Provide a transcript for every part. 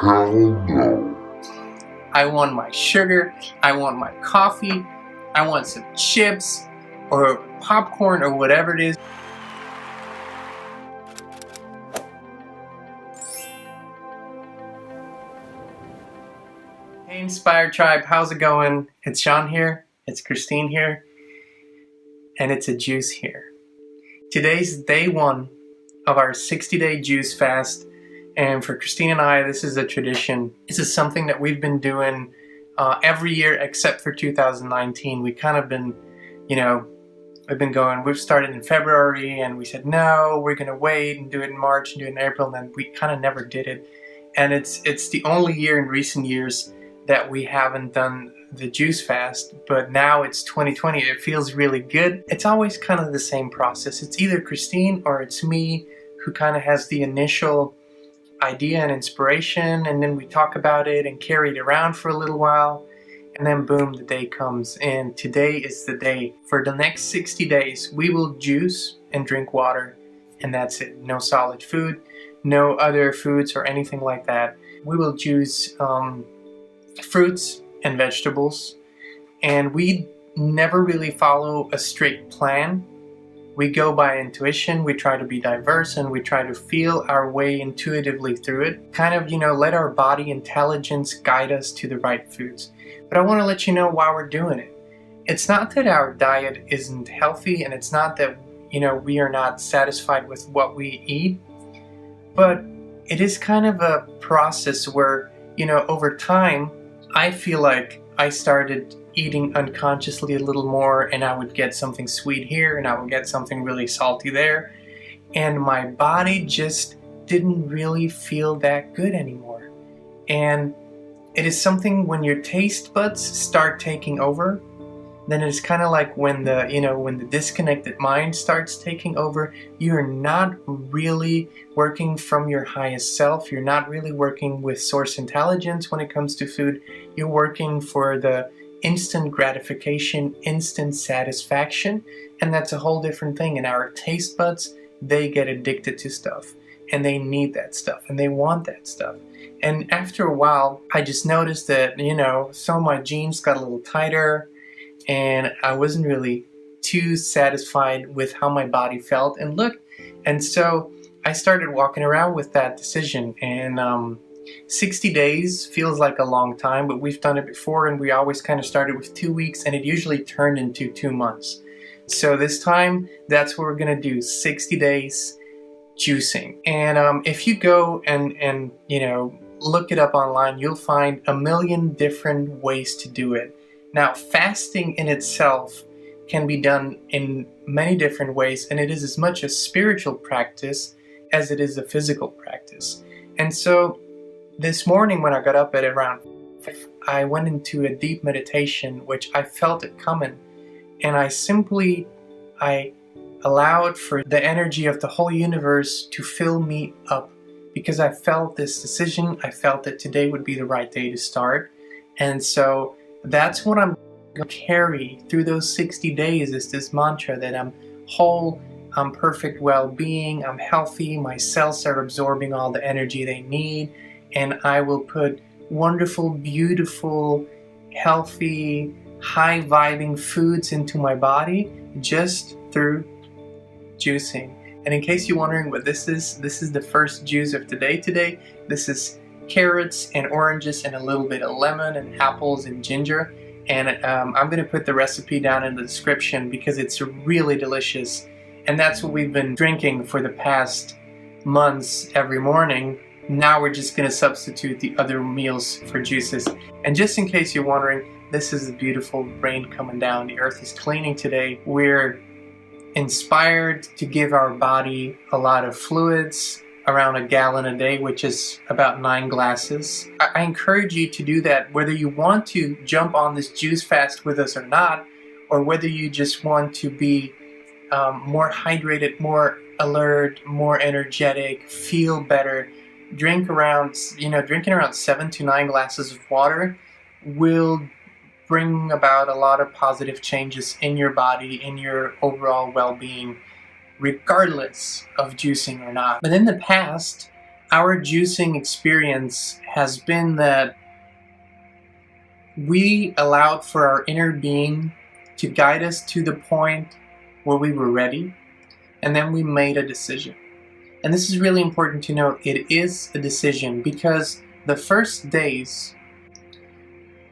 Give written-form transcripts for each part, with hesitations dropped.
no. I want my sugar, I want my coffee, I want some chips or popcorn or whatever it is. Hey Inspired Tribe, how's it going? It's Sean here, it's Kristin here, and it's a juice here. Today's day one of our 60-day juice fast, and for Kristin and I, this is a tradition. This is something that we've been doing every year except for 2019. We kind of been, we've started in February and we said, no, we're gonna wait and do it in March and do it in April, and then we kind of never did it. And it's the only year in recent years that we haven't done the juice fast, but now it's 2020. It feels really good. It's always kind of the same process. It's either Kristin or it's me who kind of has the initial idea and inspiration, and then we talk about it and carry it around for a little while, and then boom, the day comes. And today is the day. For the next 60 days, we will juice and drink water, and that's it. No solid food, no other foods or anything like that. We will juice fruits and vegetables, and we never really follow a strict plan. We go by intuition, we try to be diverse, and we try to feel our way intuitively through it. Kind of, let our body intelligence guide us to the right foods. But I want to let you know why we're doing it. It's not that our diet isn't healthy, and it's not that, we are not satisfied with what we eat, but it is kind of a process where, over time, I feel like I started eating unconsciously a little more, and I would get something sweet here and I would get something really salty there, and my body just didn't really feel that good anymore. And it is something, when your taste buds start taking over, then it's kind of like when the disconnected mind starts taking over. You're not really working from your highest self. You're not really working with source intelligence when it comes to food. You're working for the instant gratification, instant satisfaction, and that's a whole different thing. And our taste buds, they get addicted to stuff, and they need that stuff, and they want that stuff. And after a while, I just noticed that, some of my jeans got a little tighter, and I wasn't really too satisfied with how my body felt and looked. And so I started walking around with that decision, and 60 days feels like a long time, but we've done it before, and we always kind of started with 2 weeks, and it usually turned into 2 months. So this time, that's what we're gonna do, 60 days juicing. And if you go and look it up online, you'll find a million different ways to do it. Now, fasting in itself can be done in many different ways, and it is as much a spiritual practice as it is a physical practice. And so this morning when I got up at around 5, I went into a deep meditation, which I felt it coming, and I allowed for the energy of the whole universe to fill me up, because I felt this decision. I felt that today would be the right day to start. And so that's what I'm going to carry through those 60 days, is this mantra that I'm whole, I'm perfect well-being, I'm healthy, my cells are absorbing all the energy they need, and I will put wonderful, beautiful, healthy, high-vibing foods into my body just through juicing. And in case you're wondering what this is the first juice of the day today. This is carrots and oranges and a little bit of lemon and apples and ginger. And I'm going to put the recipe down in the description because it's really delicious. And that's what we've been drinking for the past months every morning. Now we're just going to substitute the other meals for juices. And just in case you're wondering, this is the beautiful rain coming down. The earth is cleaning today. We're inspired to give our body a lot of fluids, around 1 gallon a day, which is about 9 glasses. I encourage you to do that, whether you want to jump on this juice fast with us or not, or whether you just want to be more hydrated, more alert, more energetic, feel better. Drinking around 7 to 9 glasses of water will bring about a lot of positive changes in your body, in your overall well-being, regardless of juicing or not. But in the past, our juicing experience has been that we allowed for our inner being to guide us to the point where we were ready, and then we made a decision. And this is really important to note. It is a decision, because the first days,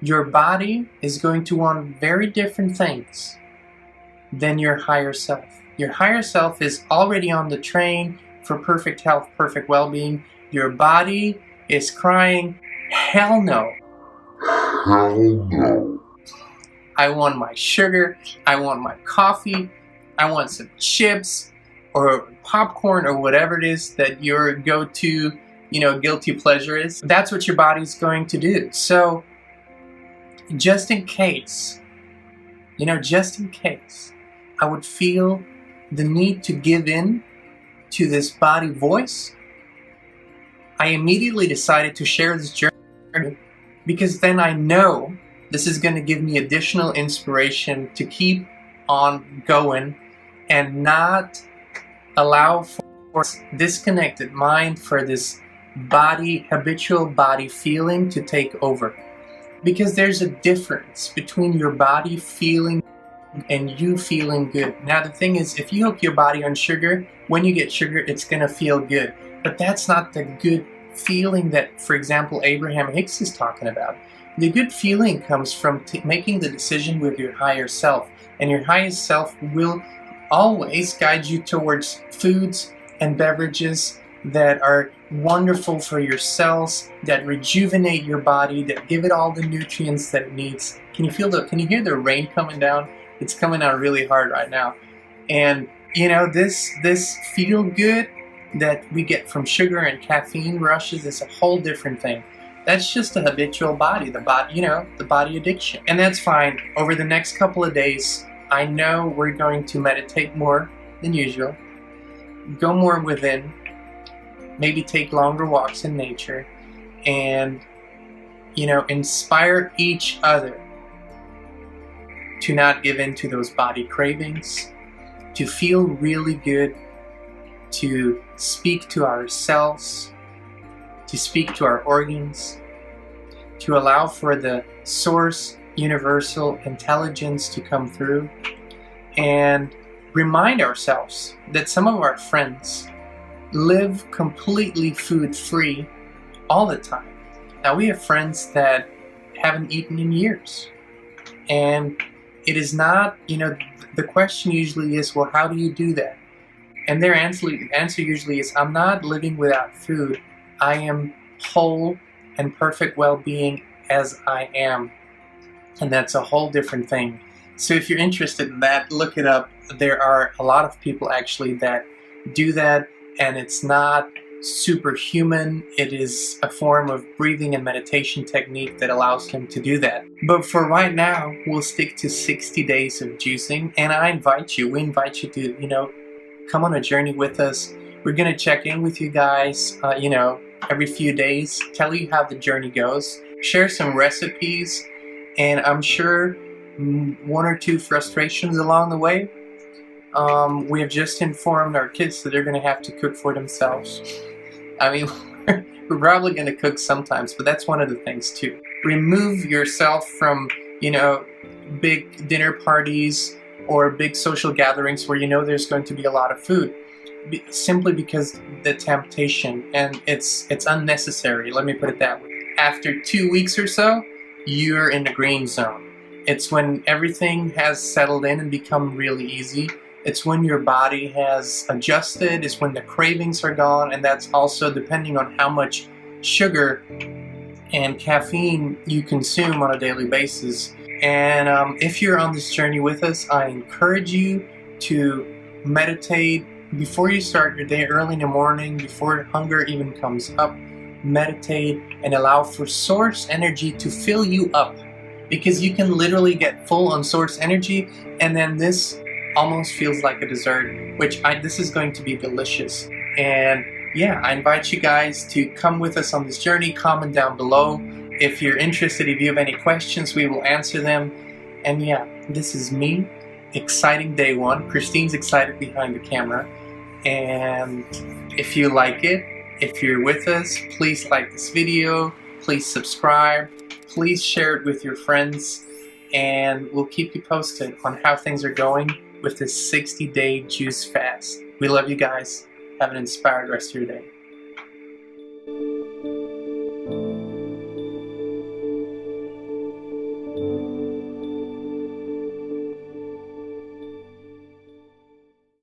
your body is going to want very different things than your higher self. Your higher self is already on the train for perfect health, perfect well-being. Your body is crying, hell no. Hell no. I want my sugar, I want my coffee, I want some chips or popcorn or whatever it is that your go-to, guilty pleasure is. That's what your body's going to do. So just in case, I would feel the need to give in to this body voice, I immediately decided to share this journey, because then I know this is going to give me additional inspiration to keep on going and not allow for disconnected mind, for this habitual body feeling to take over. Because there's a difference between your body feeling and you feeling good. Now the thing is, if you hook your body on sugar, when you get sugar, it's going to feel good. But that's not the good feeling that, for example, Abraham Hicks is talking about. The good feeling comes from making the decision with your higher self. And your highest self will always guide you towards foods and beverages that are wonderful for your cells, that rejuvenate your body, that give it all the nutrients that it needs. Can you hear the rain coming down? It's coming down really hard right now. And this feel good that we get from sugar and caffeine rushes is a whole different thing. That's just a habitual body, the body addiction. And that's fine. Over the next couple of days, I know we're going to meditate more than usual, go more within, maybe take longer walks in nature, and inspire each other to not give in to those body cravings, to feel really good, to speak to ourselves, to speak to our organs, to allow for the source universal intelligence to come through, and remind ourselves that some of our friends live completely food-free all the time. Now we have friends that haven't eaten in years, and it is not, the question usually is, well, how do you do that? And their answer usually is, I'm not living without food. I am whole and perfect well-being as I am. And that's a whole different thing. So if you're interested in that, look it up. There are a lot of people actually that do that, and it's not superhuman. It is a form of breathing and meditation technique that allows them to do that. But for right now, we'll stick to 60 days of juicing, and we invite you to, come on a journey with us. We're going to check in with you guys, every few days, tell you how the journey goes, share some recipes, and I'm sure one or two frustrations along the way. We have just informed our kids that they're going to have to cook for themselves. I mean, we're probably going to cook sometimes, but that's one of the things too. Remove yourself from, big dinner parties or big social gatherings where there's going to be a lot of food, simply because the temptation, and it's unnecessary. Let me put it that way. After 2 weeks or so, you're in the green zone. It's when everything has settled in and become really easy. It's when your body has adjusted. It's when the cravings are gone, and that's also depending on how much sugar and caffeine you consume on a daily basis. And if you're on this journey with us, I encourage you to meditate before you start your day, early in the morning, before hunger even comes up. Meditate and allow for source energy to fill you up, because you can literally get full on source energy, and then this almost feels like a dessert, this is going to be delicious. And yeah, I invite you guys to come with us on this journey. Comment down below if you're interested. If you have any questions, we will answer them. And yeah, this is me, exciting day one. Kristine's excited behind the camera. And if you like it, If you're with us, please like this video, please subscribe, please share it with your friends, and we'll keep you posted on how things are going with this 60-day juice fast. We love you guys. Have an inspired rest of your day.